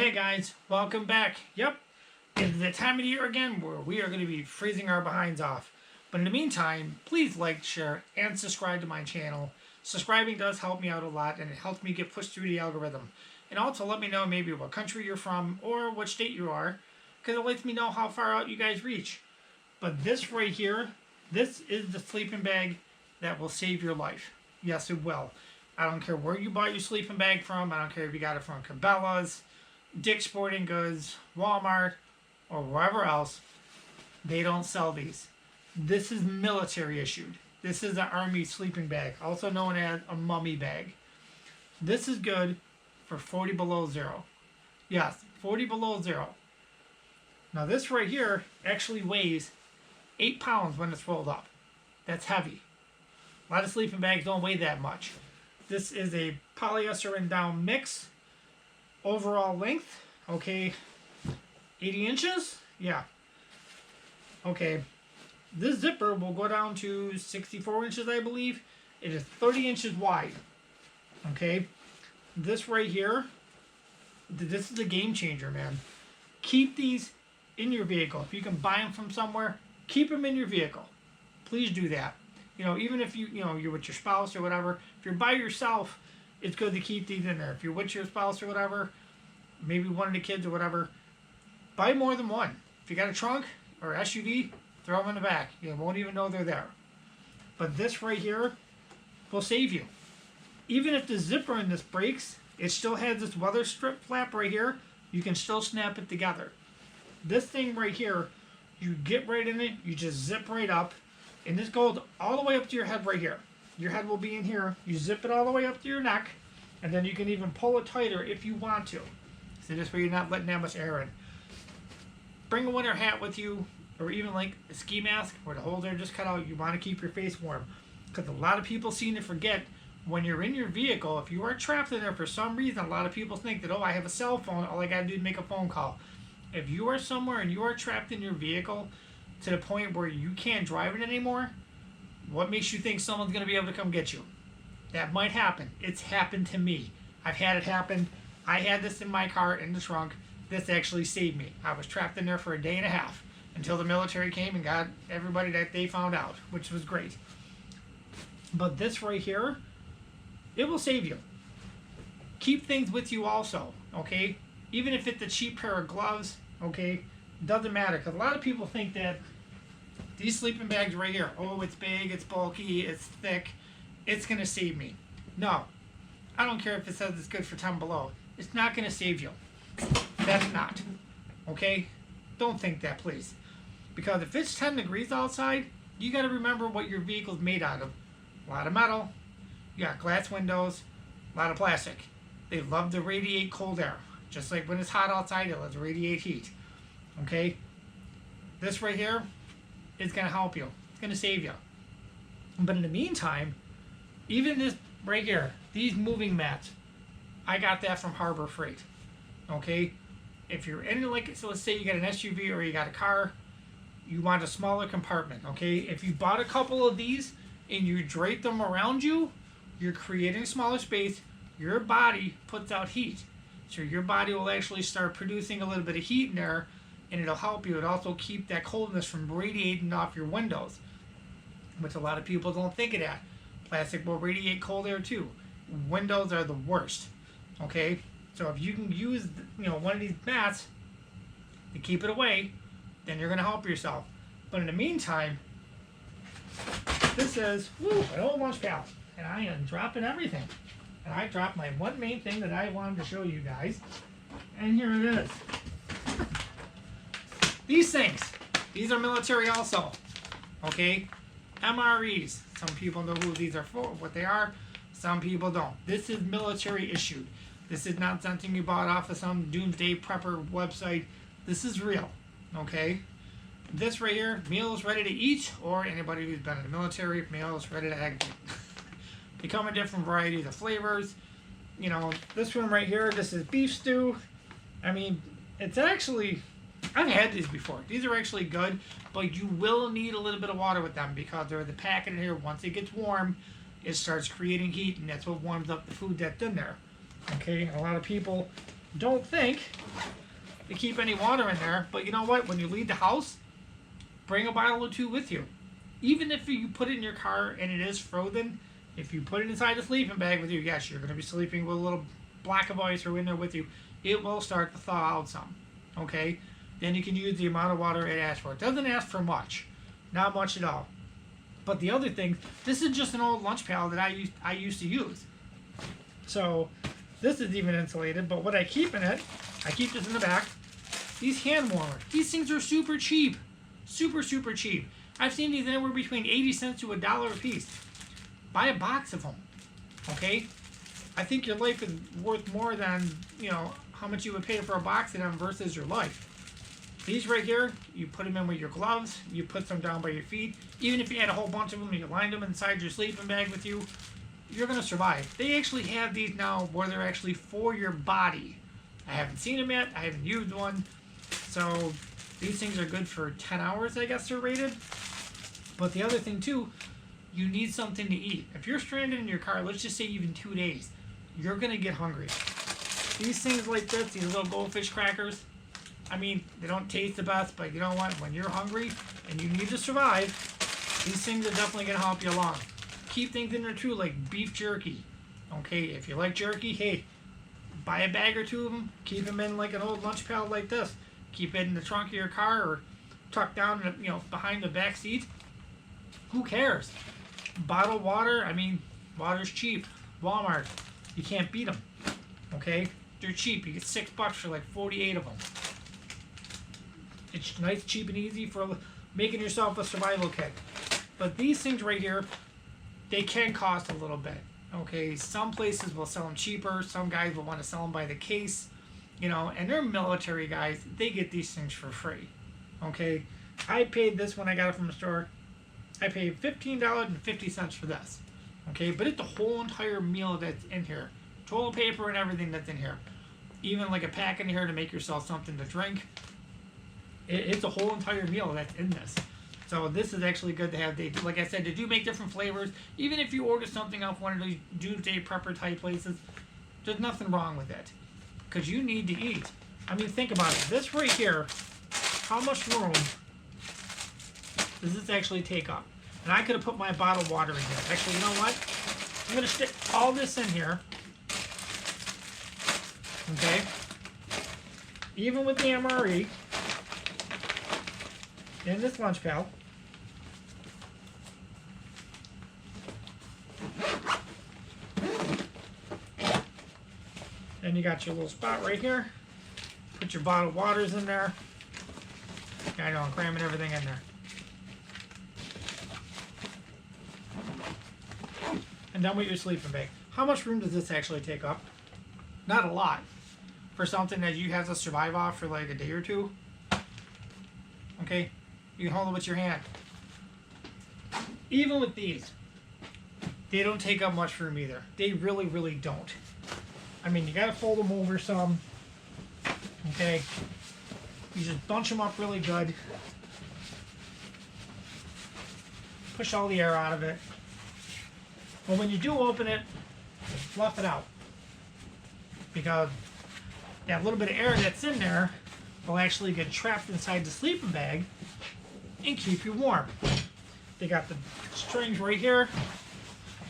Hey guys, welcome back. Yep, it's the time of the year again where we are going to be freezing our behinds off. But in the meantime, please like, share, and subscribe to my channel. Subscribing does help me out a lot and it helps me get pushed through the algorithm. And also let me know maybe what country you're from or what state you are, because it lets me know how far out you guys reach. But this right here, this is the sleeping bag that will save your life. Yes, it will. I don't care where you bought your sleeping bag from. I don't care if you got it from Cabela's, Dick's Sporting Goods, Walmart, or wherever else. They don't sell these. This is military issued. This is an army sleeping bag, also known as a mummy bag. This is good for 40 below zero. Yes, 40 below zero. Now this right here actually weighs 8 pounds when it's rolled up. That's heavy. A lot of sleeping bags don't weigh that much. This is a polyester and down mix. Overall length, okay, 80 inches? Yeah. Okay. This zipper will go down to 64 inches, I believe. It is 30 inches wide. Okay. This right here, this is a game changer, man. Keep these in your vehicle. If you can buy them from somewhere, keep them in your vehicle. Please do that. You know, even if you're with your spouse or whatever, if you're by yourself, it's good to keep these in there. If you're with your spouse or whatever, maybe one of the kids or whatever, buy more than one. If you got a trunk or SUV, throw them in the back. You won't even know they're there. But this right here will save you. Even if the zipper in this breaks, it still has this weather strip flap right here. You can still snap it together. This thing right here, you get right in it, you just zip right up, and this goes all the way up to your head right here. Your head will be in here. You zip it all the way up to your neck, and then you can even pull it tighter if you want to. So this way you're not letting that much air in. Bring a winter hat with you, or even like a ski mask where the holes are just cut out. You want to keep your face warm. Because a lot of people seem to forget when you're in your vehicle, if you are trapped in there for some reason, a lot of people think that, oh, I have a cell phone, all I got to do is make a phone call. If you are somewhere and you are trapped in your vehicle to the point where you can't drive it anymore, what makes you think someone's going to be able to come get you? That might happen. It's happened to me. I've had it happen. I had this in my car in the trunk. This actually saved me. I was trapped in there for a day and a half until the military came and got everybody that they found out, which was great. But this right here, it will save you. Keep things with you also, okay? Even if it's a cheap pair of gloves, okay? Doesn't matter, because a lot of people think that these sleeping bags right here, oh, it's big, it's bulky, it's thick, it's going to save me. No. I don't care if it says it's good for 10 below. It's not going to save you. That's not. Okay? Don't think that, please. Because if it's 10 degrees outside, you got to remember what your vehicle's made out of. A lot of metal. You got glass windows. A lot of plastic. They love to radiate cold air. Just like when it's hot outside, it lets radiate heat. Okay? This right here is going to help you. It's going to save you. But in the meantime, even this right here, these moving mats, I got that from Harbor Freight. Okay? If you're in, like, so let's say you got an SUV or you got a car, you want a smaller compartment. Okay? If you bought a couple of these and you drape them around you, you're creating smaller space. Your body puts out heat. So your body will actually start producing a little bit of heat in there, and it'll help you. It'll also keep that coldness from radiating off your windows, which a lot of people don't think of that. Plastic will radiate cold air too. Windows are the worst. Okay, so if you can use one of these mats to keep it away, then you're gonna help yourself. But in the meantime, this is an old lunch pail, and I am dropping everything. And I dropped my one main thing that I wanted to show you guys, and here it is. These things, these are military also. Okay, MREs. Some people know who these are for, what they are. Some people don't. This is military issued. This is not something you bought off of some doomsday prepper website. This is real. Okay. This right here, meals ready to eat, or anybody who's been in the military, meals ready to exit. They come in different varieties of flavors. You know, this one right here, this is beef stew. I mean, it's actually, I've had these before. These are actually good, but you will need a little bit of water with them because they're the packet in here. Once it gets warm, it starts creating heat, and that's what warms up the food that's in there. Okay, a lot of people don't think to keep any water in there, but you know what? When you leave the house, bring a bottle or two with you. Even if you put it in your car and it is frozen, if you put it inside the sleeping bag with you, yes, you're going to be sleeping with a little block of ice or in there with you. It will start to thaw out some. Okay? Then you can use the amount of water it asks for. It doesn't ask for much. Not much at all. But the other thing, this is just an old lunch pail that I used to use. So this is even insulated, but what I keep in it, I keep this in the back. These hand warmers. These things are super cheap. Super, super cheap. I've seen these anywhere between 80 cents to $1 a piece. Buy a box of them. Okay? I think your life is worth more than, how much you would pay for a box of them versus your life. These right here, you put them in with your gloves, you put them down by your feet. Even if you had a whole bunch of them, you lined them inside your sleeping bag with you, you're going to survive. They actually have these now where they're actually for your body. I haven't seen them yet. I haven't used one. So these things are good for 10 hours, I guess they're rated. But the other thing too, you need something to eat. If you're stranded in your car, let's just say even 2 days, you're going to get hungry. These things like this, these little goldfish crackers, I mean, they don't taste the best, but you know what? When you're hungry and you need to survive, these things are definitely going to help you along. Keep things in there too, like beef jerky. Okay, if you like jerky, hey, buy a bag or two of them. Keep them in like an old lunch pail like this. Keep it in the trunk of your car or tucked down, behind the back seat. Who cares? Bottled water, I mean, water's cheap. Walmart, you can't beat them. Okay, they're cheap. You get $6 for like 48 of them. It's nice, cheap, and easy for making yourself a survival kit. But these things right here, they can cost a little bit. Okay, some places will sell them cheaper. Some guys will want to sell them by the case. And they're military guys. They get these things for free. Okay, I paid this when I got it from the store. I paid $15.50 for this. Okay, but it's the whole entire meal that's in here. Toilet paper and everything that's in here. Even like a pack in here to make yourself something to drink. It's a whole entire meal that's in this. So this is actually good to have. Like I said, they do make different flavors. Even if you order something off one of these doomsday prepper type places, there's nothing wrong with it. Because you need to eat. I mean, think about it. This right here, how much room does this actually take up? And I could have put my bottled water in here. Actually, you know what? I'm going to stick all this in here. Okay? Even with the MRE in this lunch pail. Then you got your little spot right here. Put your bottled waters in there. I know, I'm cramming everything in there. And then with your sleeping bag. How much room does this actually take up? Not a lot. For something that you have to survive off for like a day or two. Okay? You can hold it with your hand. Even with these, they don't take up much room either. They really, really don't. I mean, you gotta fold them over some. Okay? You just bunch them up really good. Push all the air out of it. But when you do open it, fluff it out. Because that little bit of air that's in there will actually get trapped inside the sleeping bag and keep you warm. They got the strings right here.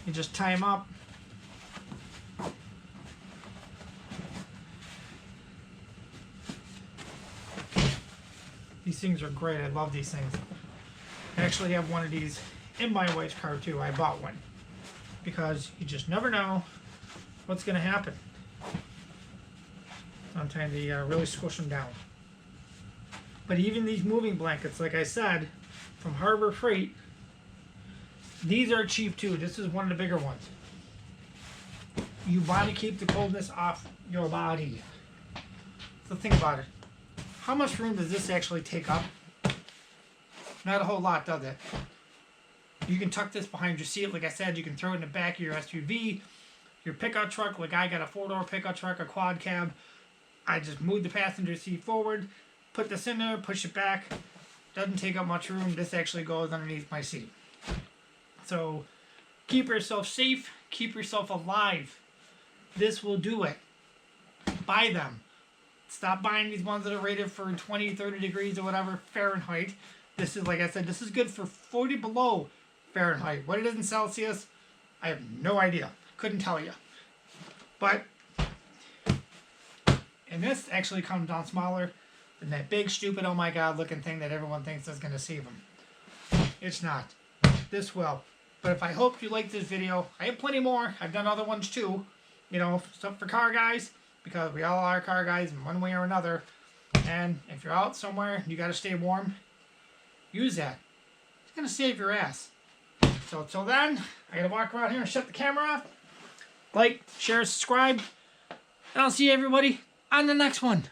You just tie them up. These things are great. I love these things. I actually have one of these in my wife's car too. I bought one. Because you just never know what's going to happen. Sometimes they really squish them down. But even these moving blankets, like I said, from Harbor Freight, these are cheap too. This is one of the bigger ones. You want to keep the coldness off your body. So think about it. How much room does this actually take up? Not a whole lot, does it? You can tuck this behind your seat. Like I said, you can throw it in the back of your SUV, your pickup truck. Like I got a 4-door pickup truck, a quad cab. I just moved the passenger seat forward, put this in there, push it back. Doesn't take up much room. This actually goes underneath my seat. So keep yourself safe. Keep yourself alive. This will do it. Buy them. Stop buying these ones that are rated for 20, 30 degrees or whatever Fahrenheit. This is, like I said, this is good for 40 below Fahrenheit. What it is in Celsius, I have no idea. Couldn't tell you. But, and this actually comes down smaller than that big, stupid, oh my god looking thing that everyone thinks is going to save them. It's not. This will. But if I hope you liked this video, I have plenty more. I've done other ones too. You know, stuff for car guys, because we all are car guys in one way or another. And if you're out somewhere and you got to stay warm, use that. It's going to save your ass. So until then, I got to walk around here and shut the camera off. Like, share, subscribe. And I'll see everybody on the next one.